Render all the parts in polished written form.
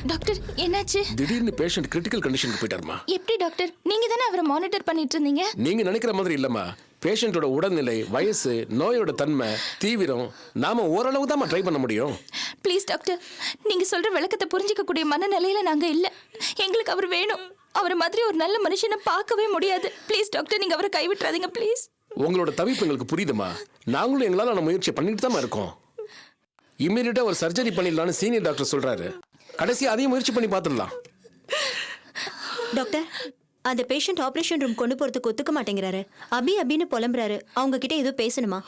Doctor என்னாச்சு? திடீர்னு patient critical கண்டிஷனுக்கு போயிட்டாருமா. எப்படி டாக்டர்? நீங்க தானே அவரை மானிட்டர் பண்ணிட்டு இருந்தீங்க. நீங்க நினைக்கிற மாதிரி இல்லம்மா. பேஷண்டோட உடல்நிலை, வயசு, நோயோட தன்மை, தீவிரம் நாம ஓரளவு தான் ட்ரை பண்ண முடியும். ப்ளீஸ் டாக்டர், நீங்க சொல்ற விளக்கத்தை புரிஞ்சிக்கக்கூடிய மனநிலையில நாங்க இல்ல. எங்களுக்கு அவர் வேணும். அவரை மாதிரி ஒரு நல்ல மனுஷனை பார்க்கவே முடியாது. ப்ளீஸ் டாக்டர், நீங்க அவரை கைவிட்டுறாதீங்க ப்ளீஸ். உங்களோட தவிப்பு எங்களுக்கு புரியுதுமா. நாங்களும் எங்களால முயற்சி பண்ணிட்டு தான் இருக்கோம். இம்மீடியட்டா ஒரு சர்ஜரி பண்ணிடலாம்னு சீனியர் டாக்டர் சொல்றாரு. கடைசி அதையும் முயற்சி பண்ணி பார்த்துடலாம். டாக்டர், அந்த பேஷண்ட் ஆபரேஷன் ரூம் கொண்டு போறதுக்கு ஒத்துக்க மாட்டேங்கிறாரு. அபின்னு புலம்புறாரு. அவங்க கிட்ட ஏதோ பேசணுமா?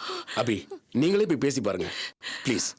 அபி, நீங்களே போய் பேசி பாருங்க ப்ளீஸ்.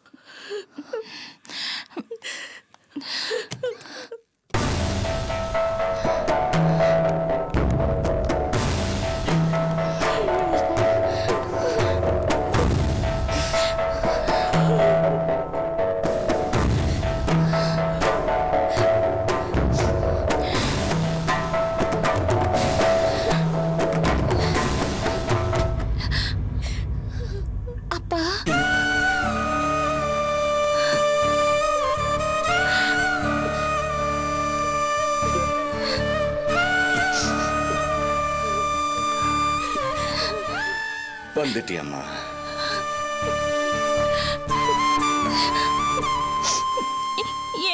வந்துட்டியம்மா.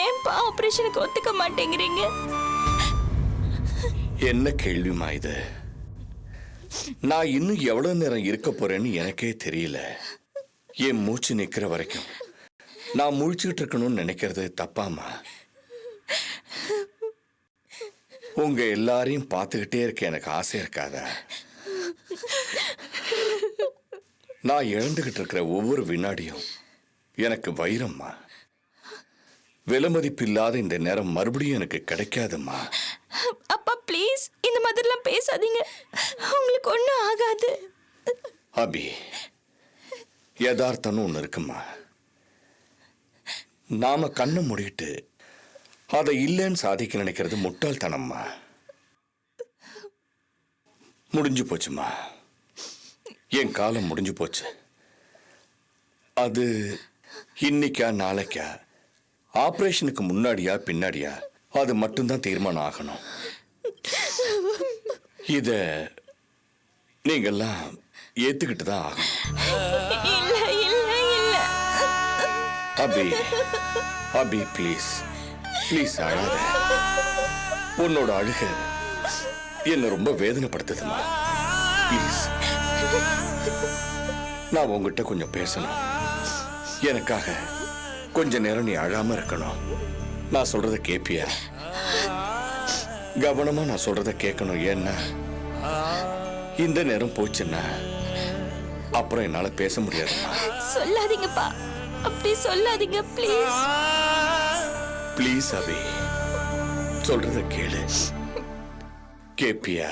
ஏன்பா ஆபரேஷனுக்கு ஒத்துக்க மாட்டேங்கிறீங்க? என்ன கேள்விமா இது? நான் இன்னும் எவ்வளவு நேரம் இருக்க போறேன்னு எனக்கே தெரியல. என் மூச்சு நிக்கிற வரைக்கும் நான் முழிச்சுக்கிட்டு இருக்கணும்னு நினைக்கிறது தப்பாமா? உங்க எல்லாரையும் பார்த்துக்கிட்டே இருக்க எனக்கு ஆசை இருக்காதா? நான் இழந்துகிட்டு இருக்கிற ஒவ்வொரு வினாடியும் எனக்கு வைரம்மா. விலைமதிப்பு இல்லாத இந்த நேரம் மறுபடியும் எனக்கு கிடைக்காதும்மா. அப்பா ப்ளீஸ், இந்த மாதிரிலாம் பேசாதீங்க. உங்களுக்கு ஒன்றும் ஆகாது. அபி, யதார்த்தம்னு ஒன்று இருக்குமா. நாம கண்ணை மூடிட்டு அதை இல்லைன்னு சாதிக்க நினைக்கிறது முட்டாள்தனம்மா. முடிஞ்சு போச்சுமா. என் காலம் முடிஞ்சு போச்சு. அது இன்னைக்கா நாளைக்கா, ஆபரேஷனுக்கு முன்னாடியா பின்னாடியா, அது மட்டும்தான் தீர்மானம் ஆகணும். இத நீங்கெல்லாம் ஏத்துக்கிட்டு தான் ஆகணும். அபி, அபி ப்ளீஸ் ப்ளீஸ் அழாத. உன்னோட அழுக என்ன ரொம்ப வேதனைப்படுத்துதுமா. ப்ளீஸ், நான் உங்ககிட்ட கொஞ்சம் பேசணும். எனக்காக கொஞ்ச நேரம் நீ அழாம இருக்கணும். நான் சொல்றத கேப்பியா? கவனமா நான் சொல்றத கேட்கணும். ஏன்னா இந்த நேரம் போச்சுன்னா அப்புறம் என்னால பேச முடியாதுமா. சொல்லாதீங்கப்பா, அப்படி சொல்லாதீங்க ப்ளீஸ். ப்ளீஸ் அபி, சொல்றத கேளு. கேப்பியா?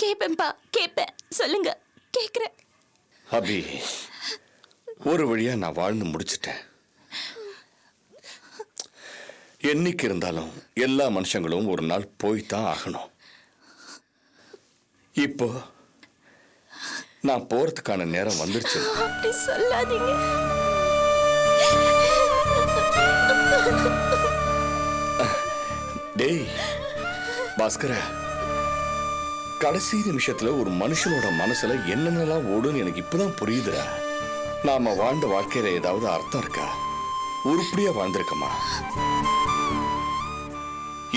கேப்பேன்பா, கேப்பேன். சொல்லுங்க, கேக்குறேன். அபி, ஒரு வழியா நான் வாழ்ந்து முடிச்சிட்டேன். என்னைக்கு இருந்தாலும் எல்லா மனுஷங்களும் ஒரு நாள் போய்தான் ஆகணும். இப்போ நான் போறதுக்கான நேரம் வந்துருச்சு. அப்படி சொல்லாதீங்க. டேய் பாஸ்கர, கடைசி நிமிஷத்துல ஒரு மனுஷனோட மனசுல என்னென்னலாம் ஓடுன்னு எனக்கு இப்பதான் புரியுதுடா. நாம வாழ்ந்த வாழ்க்கையில ஏதாவது அர்த்தம் இருக்கா? உருப்படியா வாழ்ந்திருக்கம்மா.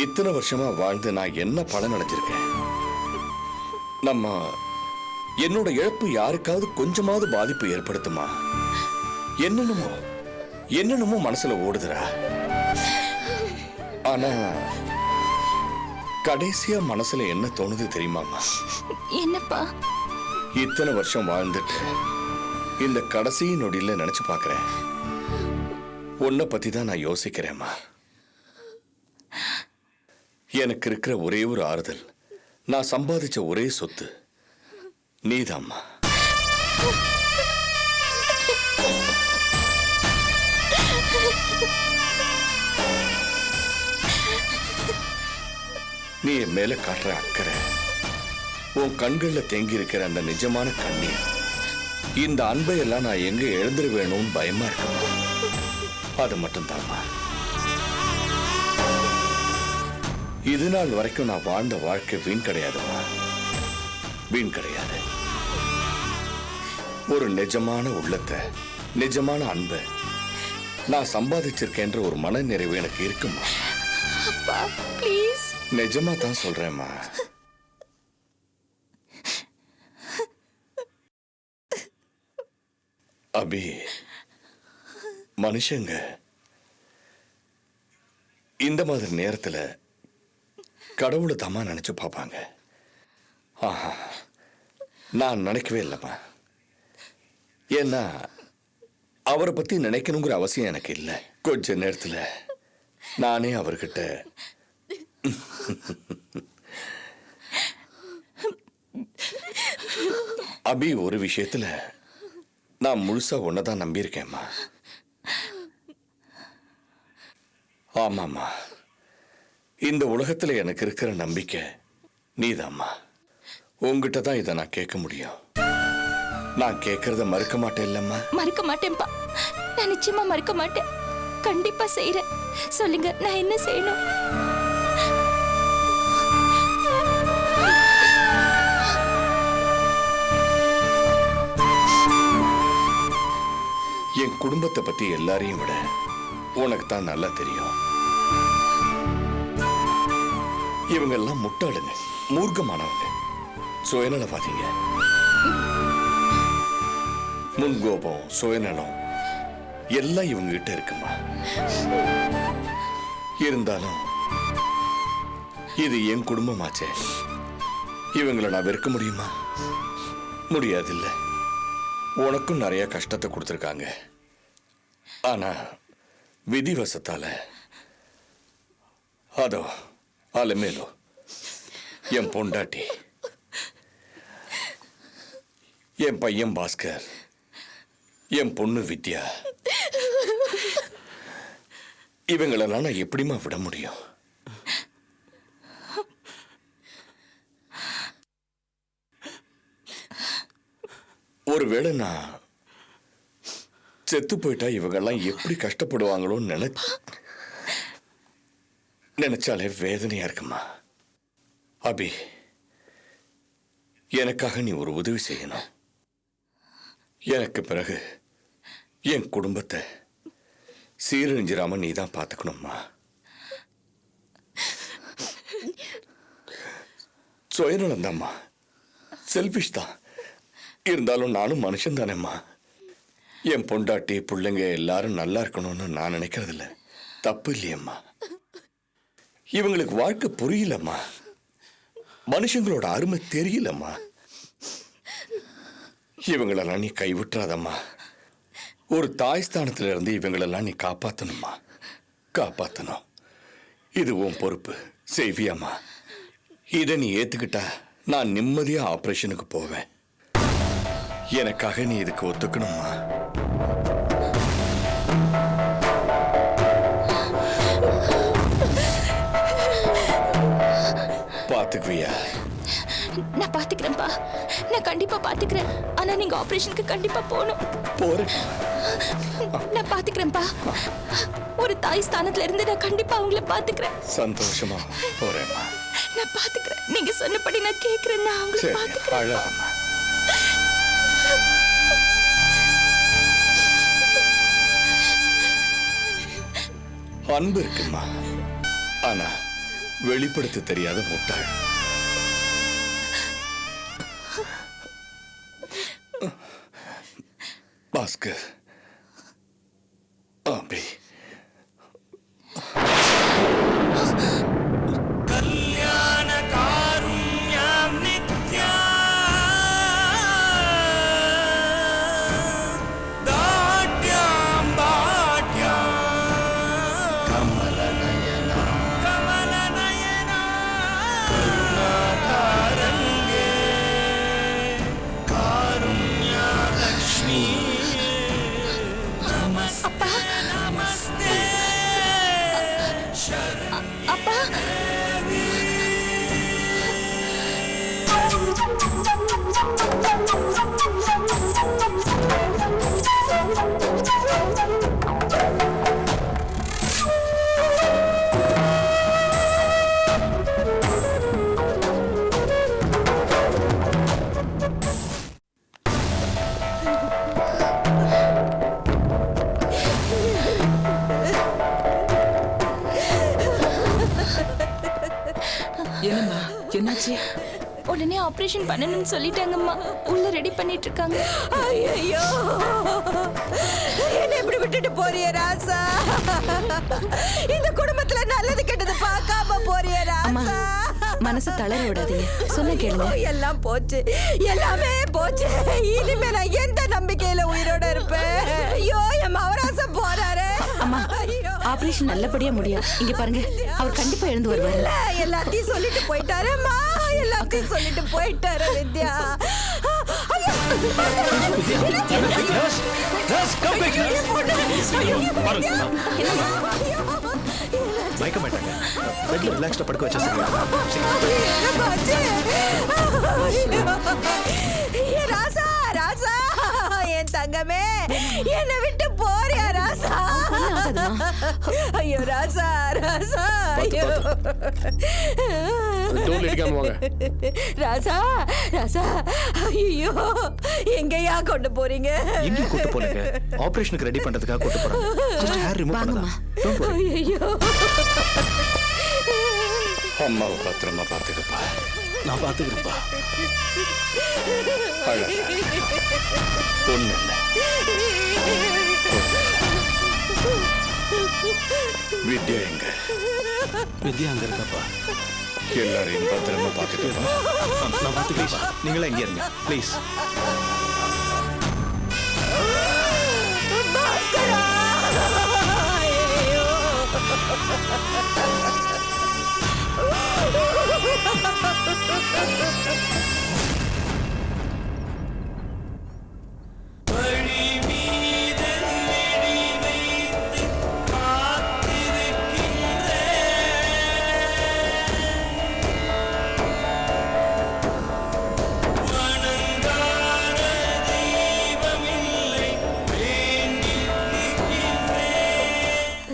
இத்தனை வருஷமா வாழ்ந்து நான் என்ன பலன் அடைஞ்சிருக்கேன்? நம்ம என்னோட இழப்பு யாருக்காவது கொஞ்சமாவது பாதிப்பு ஏற்படுத்துமா? என்னென்னமோ மனசுல ஓடுதுரா. ஆனா கடைசியா மனசுல என்ன தோணுது தெரியுமாமா? என்னப்பா? இத்தனை வருஷம் வாழ்ந்துட்டு இந்த கடைசி நொடியில நினைச்சு பாக்குறேன். உன்னை பத்தி தான் நான் யோசிக்கிறேம்மா. எனக்கு இருக்கிற ஒரே ஒரு ஆறுதல், நான் சம்பாதிச்ச ஒரே சொத்து நீதாம்மா. நீ என் மேல காட்டுற அக்கறை, உன் கண்கள்ல தேங்கி இருக்கிற அந்த நிஜமான கண்ணீர், இந்த அன்பை எல்லாம் நான் எங்க எழுந்துருவேணும்னு பயமா இருக்கமா. அது மட்டும் தான்மா. இது நாள் வரைக்கும் நான் வாழ்ந்த வாழ்க்கை வீண் கிடையாதுமா. வீண் கிடையாது. ஒரு நிஜமான உள்ளத்தை, நிஜமான அன்பை நான் சம்பாதிச்சிருக்கேன்ற ஒரு மன நிறைவு எனக்கு இருக்குமா. அப்பா ப்ளீஸ். நிஜமா தான் சொல்றேம்மா. அபி, மனுஷங்க இந்த மாதிரி நேரத்துல கடவுளை தாமா நினைச்சு பார்ப்பாங்க. ஆஹா, நான் நினைக்கவே இல்லைம்மா. ஏன்னா அவரை பத்தி நினைக்கணுங்கிற அவசியம் எனக்கு இல்லை. கொஞ்ச நேரத்துல நானே அவர்கிட்ட அபி, ஒரு விஷயத்துல நான் முழுசா உன்னதான் நம்பியிருக்கேம்மா. ஆமாம்மா, இந்த உலகத்துல எனக்கு இருக்கிற நம்பிக்கை நீதாம்மா. உங்ககிட்ட தான் இதை நான் கேட்க முடியும். நான் கேட்கறத மறுக்க மாட்டேன் இல்லம்மா. மறுக்க மாட்டேன்ப்பா. நான் நிச்சயமா மறுக்க மாட்டேன். கண்டிப்பா செய்யறேன். சொல்லுங்க, நான் என்ன செய்யணும்? என் குடும்பத்தை பத்தி எல்லாரையும் விட உனக்கு தான் நல்லா தெரியும். இவங்க எல்லாம் முட்டாளுங்க, மூர்க்கமானவங்க, சுயநலவாதிங்க. முன்கோபம், சுயநலம் எல்லாம் இவங்க கிட்ட இருக்குமா. இருந்தாலும் இது என் குடும்பமாச்சே. இவங்களை நான் வெறுக்க முடியுமா? முடியாதில்ல. உனக்கும் நிறைய கஷ்டத்தை கொடுத்துருக்காங்க. ஆனா விதிவசத்தால அதோ அலமேலோ என் பொண்டாட்டி, என் பையன் பாஸ்கர், என் பொண்ணு வித்யா, இவங்களெல்லாம் நான் எப்படிமா விட முடியும்? ஒருவேளை நான் செத்து போயிட்டா இவங்கெல்லாம் எப்படி கஷ்டப்படுவாங்களோன்னு நினைச்சாலே வேதனையா இருக்குமா. அபி, எனக்காக நீ ஒரு உதவி செய்யணும். எனக்கு பிறகு என் குடும்பத்தை சீரழிஞ்சிராம நீ தான் பார்த்துக்கணும்மா. சுயநலம் தான்மா, செல்பிஷ் தான். இருந்தாலும் நானும் மனுஷன் தானேம்மா. என் பொண்டாட்டி பிள்ளைங்க எல்லாரும் நல்லா இருக்கணும்னு நான் நினைக்கிறதில்ல. தப்பு இல்லையம்மா. இவங்களுக்கு வாழ்க்கை புரியலம்மா. மனுஷங்களோட அருமை தெரியலம்மா. இவங்களெல்லாம் நீ கைவிட்டுறாதம்மா. ஒரு தாய் ஸ்தானத்துல இருந்து இவங்களெல்லாம் நீ காப்பாத்தணும்மா. காப்பாத்தணும். இது உன் பொறுப்பு. செய்வியாம்மா? இதை நீ ஏத்துக்கிட்டா நான் நிம்மதியா ஆபரேஷனுக்கு போவேன். எனக்காக நீ இதுக்கு ஒத்துக்கணும்மா. பாத்துக்குவியா? நான் பாத்துக்கிறேன்ப்பா. நான் கண்டிப்பா பாத்துக்கிறேன். ஆனா நீங்க ஆபரேஷனுக்கு கண்டிப்பா போகணும். போறேன். நான் பாத்துக்கிறேன்ப்பா. ஒரு தாய் ஸ்தானத்துல இருந்து நான் கண்டிப்பா அவங்கள பாத்துக்கிறேன். சந்தோஷமா போறேம்மா. நான் பாத்துக்கிறேன். நீங்க சொன்னபடி நான் கேக்குறேன். நான் அவங்கள சரி, பாத்துக்கிறேன். அழகம்மா. அன்பு இருக்குமா, ஆனா வெளிப்படுத்த தெரியாத முட்டாள். பாஸ்கர், அபி, அப்பா என்னம்மா, என்னாச்சு? உடனே ஆபரேஷன் பண்ணணும்னு சொல்லிட்டாங்கம்மா. உள்ள ரெடி பண்ணிட்டு இருக்காங்க. ஐயோ, என்ன இப்படி விட்டுட்டு போறிய ராசா? இந்த குடும்பத்துல நல்லது கெட்டது பார்க்காம போறிய ராசா? மனசு தளர விடாதீங்க, சொன்ன கேளுங்க. எல்லாம் போச்சு, எல்லாமே போச்சு. இனிமே நான் எந்த நம்பிக்கையில உயிரோட இருப்பேன்? ஐயோ, என் மவராசம் போறாரு. அம்மா, ஆபரேஷன் நல்லபடியா முடியும். இங்க பாருங்க, அவர் கண்டிப்பா எழுந்து வருவாரு. இல்ல, எல்லாத்தையும் சொல்லிட்டு போயிட்டாருமா, எல்லாத்தையும் சொல்லிட்டு போயிட்டாரு வித்யா. ஐயோ, மயக்க மாட்டாங்க. பெட்ல ரிலாக்ஸ்டா படுக்க வச்சா சரியா? என்னமாச்சு? ஏ ராசா, ராசா, என் தங்கமே, என்னை விட்டு போறியா ராசா? ஐயோ ராசா, ராசா, ஐயோ டோல் அடிக்காம வாங்க. ராசா, ராசா, ஐயோ, எங்கயா கொண்டு போறீங்க? எங்க கூட்டு போறீங்க? ஆபரேஷனுக்கு ரெடி பண்றதுக்காக கூட்டு போறாங்க. ஜஸ்ட் ஹேர் ரிமூவ் பண்ணலாம். Don't worry. ஐயோ, அம்மாவை பத்திரமா பார்த்துக்கப்பா. நான் பாத்துக்கிறேன்ப்பா. ஒண்ணு இல்ல. வித்யா எங்க? வித்யா அங்க இருக்கப்பா. எல்லாரையும் பத்திரமா பார்த்துக்கப்பா. நான் பாத்துக்கிறேன்ப்பா. நீங்களே இங்கே இருங்க ப்ளீஸ். பாஸ்கரா,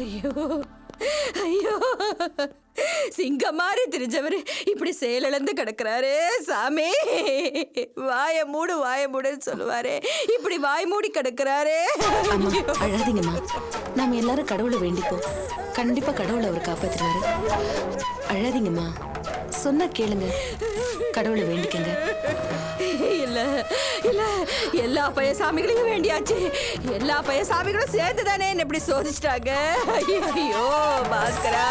ஐயோ. ஐயோ, சிங்கம் மாதிரி தெரிஞ்சவரு இப்படி செயலிழந்து கிடக்குறாரு. சாமி, வாய மூடு, வாய மூடுன்னு சொல்லுவாரு, இப்படி வாய் மூடி கிடக்குறாரு. அம்மா, அழாதீங்கம்மா. நாம எல்லாரும் கடவுளை வேண்டிப்போம். கண்டிப்பா கடவுளை அவர் காப்பாத்துறாரு. அழாதீங்கம்மா, சொன்னா கேளுங்க. கடவுளை வேண்டிக்கங்க. இல்ல இல்ல, எல்லா பைய சாமிகளையும் வேண்டியாச்சு. எல்லா பைய சாமிகளும் சேர்ந்து தானே என்ன இப்படி சோதிச்சிட்டாங்க. ஐயோ பாஸ்கரா,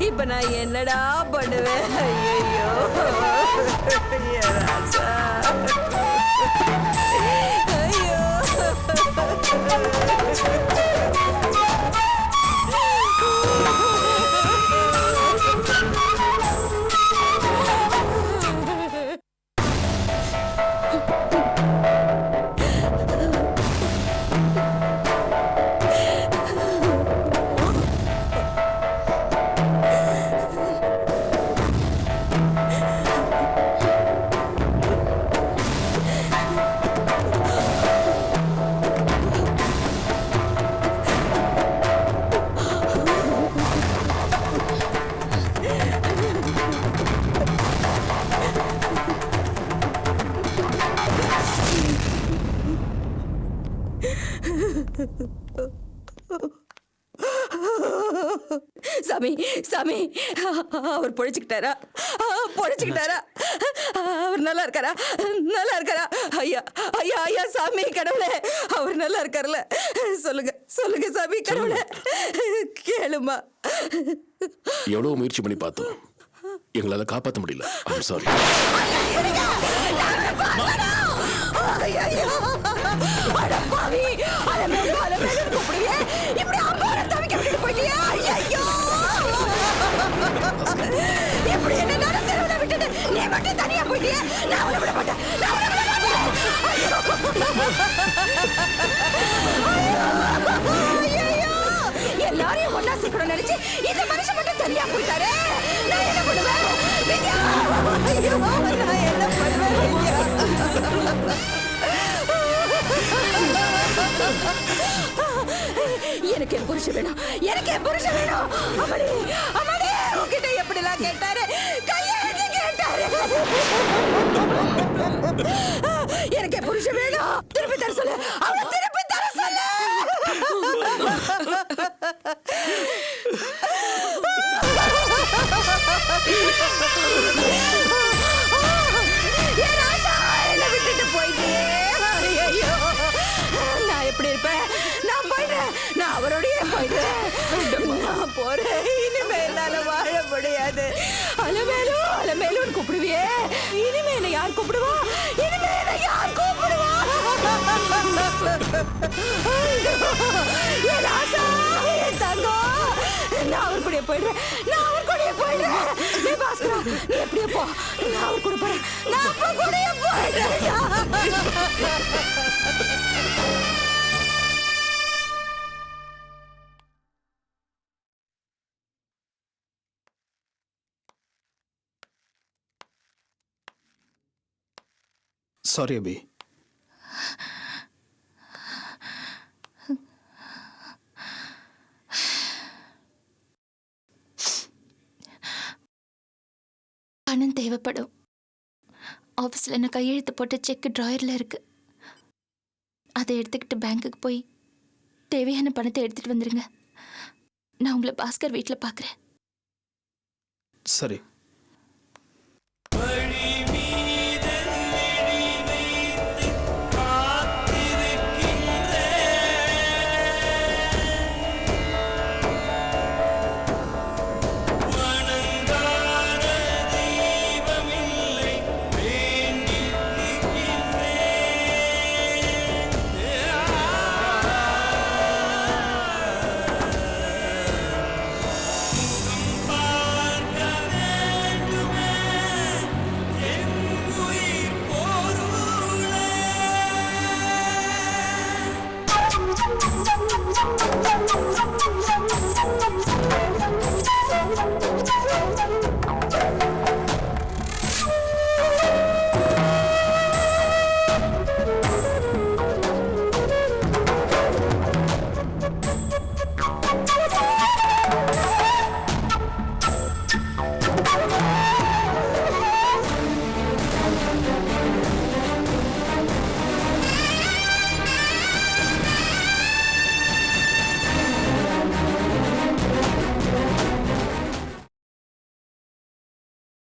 இப்ப நான் என்னடா பண்ணுவேன்? ஐயோ ராசா, ஐயோ. சாமி சாமி அவர் பொழைச்சுக்கிட்டாரா பொழைச்சுக்கிட்டாரா அவர் நல்லா இருக்காரா நல்லா இருக்காரா ஐயா ஐயா ஐயா சாமி கடவுளே அவர் நல்லா இருக்கார்ல சொல்லுங்க சொல்லுங்க சாமி கடவுளே கேளுமா எவ்வளவு முயற்சி பண்ணி பார்த்தோம் எங்களால காப்பாற்ற முடியல. I'm sorry. எப்படி என்ன நடந்துறவன விட்டுட்டு நீ மட்டும் தனியா போயிட்டியே நான் உன்னை விட மாட்டேன் நான் உன்னை விட மாட்டேன் ஐயோ எல்லாரையும் ஒண்ணா சேர்க்கணும் நினைச்சு இந்த மனுஷன் மட்டும் தனியா போயிட்டாரே நான் என்ன பண்ணுவேன் வித்யா ஐயோ நான் என்ன பண்ணுவேன் வித்யா எனக்கு என் புருஷன் வேணும் எனக்கு என் புருஷன் வேணும் அம்மாடி அம்மாடி உன்கிட்ட எப்படிலாம் கேட்டாரு கையெழுத்து கேட்டாரு எனக்கு என் புருஷன் வேணும் திருப்பி தர சொல்லு அவனை திருப்பி தர சொல்லு என் ஆசா என்னை விட்டுட்டு போயிட்டியே ஐயோ நான் எப்படி இருப்பேன் நான் போயிடுறேன் நான் அவரோடய போயிடுறேன் நான் போறேன் இனிமே என்னால வாழ முடியாது அலமேலும் அலமேலும் கூப்பிடுவியே இனிமே என்ன யார் கூப்பிடுவா இனிமே என்ன யார் கூப்பிடுவா என் ஆசா என் தங்கம் நான் அவர் கூட போயிடுறேன் நான் அவர் கூட போயிடுறேன் நீ பாஸ்கரா நீ எப்படியே போ நான் அவர் கூட போறேன் நான் அப்பா கூட போயிடுறேன் சாரி அபி. பணம் தேவைப்படும். ஆஃபீஸில் என்ன கையெழுத்து போட்ட செக் ட்ராயரில் இருக்கு. அதை எடுத்துக்கிட்டு பேங்க்குக்கு போய் தேவையான பணத்தை எடுத்துட்டு வந்துருங்க. நான் உங்களை பாஸ்கர் வீட்டில் பார்க்குறேன். சரி.